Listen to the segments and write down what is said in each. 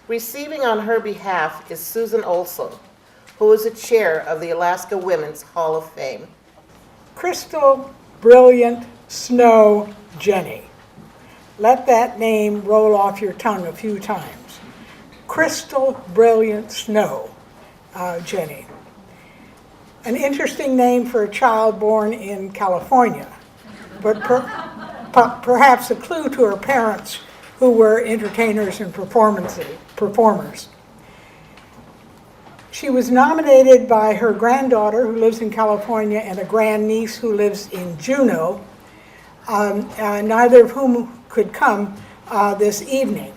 Receiving on her behalf is Susan Olson, who is the chair of the Alaska Women's Hall of Fame. Crystal Brilliant Snow Jenne. Let that name roll off your tongue a few times. Crystal Brilliant Snow Jenne. An interesting name for a child born in California, but perhaps a clue to her parents, who were entertainers and performers. She was nominated by her granddaughter, who lives in California, and a grandniece who lives in Juneau, neither of whom could come this evening.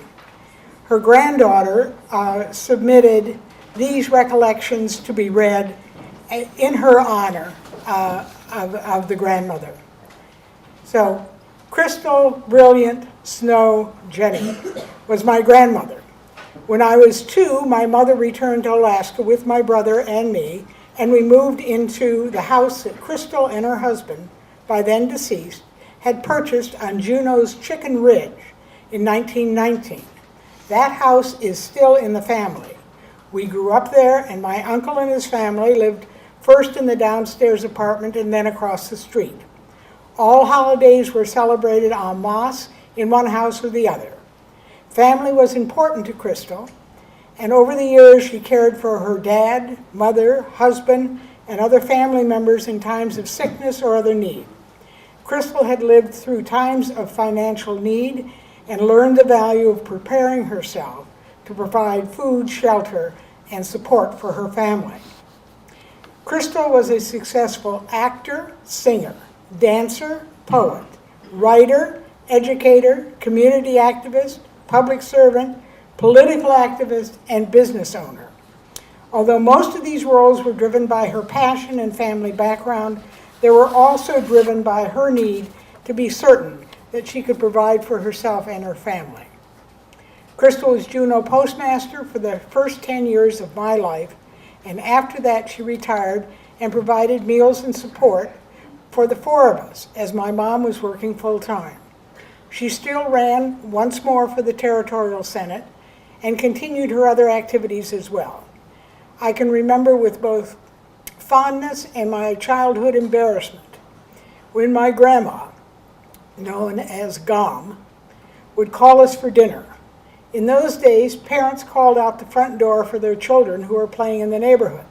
Her granddaughter submitted these recollections to be read in her honor of the grandmother. So, Crystal Brilliant Snow Jenne was my grandmother. When I was 2, my mother returned to Alaska with my brother and me, and we moved into the house that Crystal and her husband, by then deceased, had purchased on Juneau's Chicken Ridge in 1919. That house is still in the family. We grew up there, and my uncle and his family lived first in the downstairs apartment and then across the street. All holidays were celebrated en masse in one house or the other. Family was important to Crystal, and over the years she cared for her dad, mother, husband, and other family members in times of sickness or other need. Crystal had lived through times of financial need and learned the value of preparing herself to provide food, shelter, and support for her family. Crystal was a successful actor, singer, dancer, poet, writer, educator, community activist, public servant, political activist, and business owner. Although most of these roles were driven by her passion and family background, they were also driven by her need to be certain that she could provide for herself and her family. Crystal was Juneau postmaster for the first 10 years of my life, and after that she retired and provided meals and support for the 4 of us, as my mom was working full-time. She still ran once more for the Territorial Senate and continued her other activities as well. I can remember with both fondness and my childhood embarrassment when my grandma, known as Gom, would call us for dinner. In those days, parents called out the front door for their children who were playing in the neighborhood.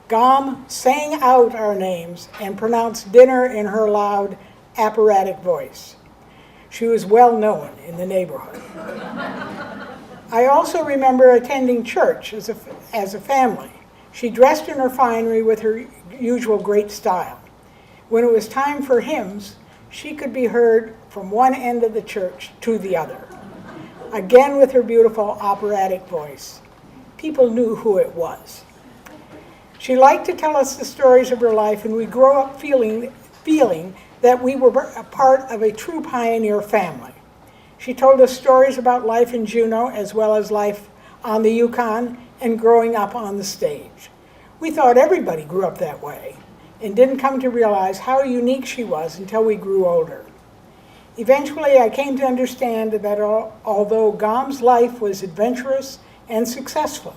Gom sang out our names and pronounced dinner in her loud, operatic voice. She was well known in the neighborhood. I also remember attending church as a family. She dressed in her finery with her usual great style. When it was time for hymns, she could be heard from one end of the church to the other, again with her beautiful operatic voice. People knew who it was. She liked to tell us the stories of her life, and we grew up feeling that we were a part of a true pioneer family. She told us stories about life in Juneau as well as life on the Yukon and growing up on the stage. We thought everybody grew up that way and didn't come to realize how unique she was until we grew older. Eventually, I came to understand that although Gom's life was adventurous and successful,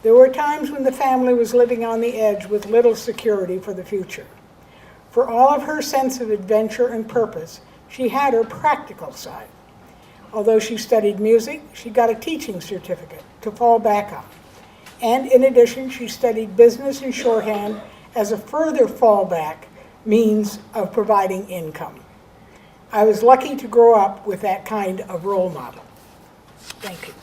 there were times when the family was living on the edge with little security for the future. For all of her sense of adventure and purpose, she had her practical side. Although she studied music, she got a teaching certificate to fall back on. And in addition, she studied business and shorthand as a further fallback means of providing income. I was lucky to grow up with that kind of role model. Thank you.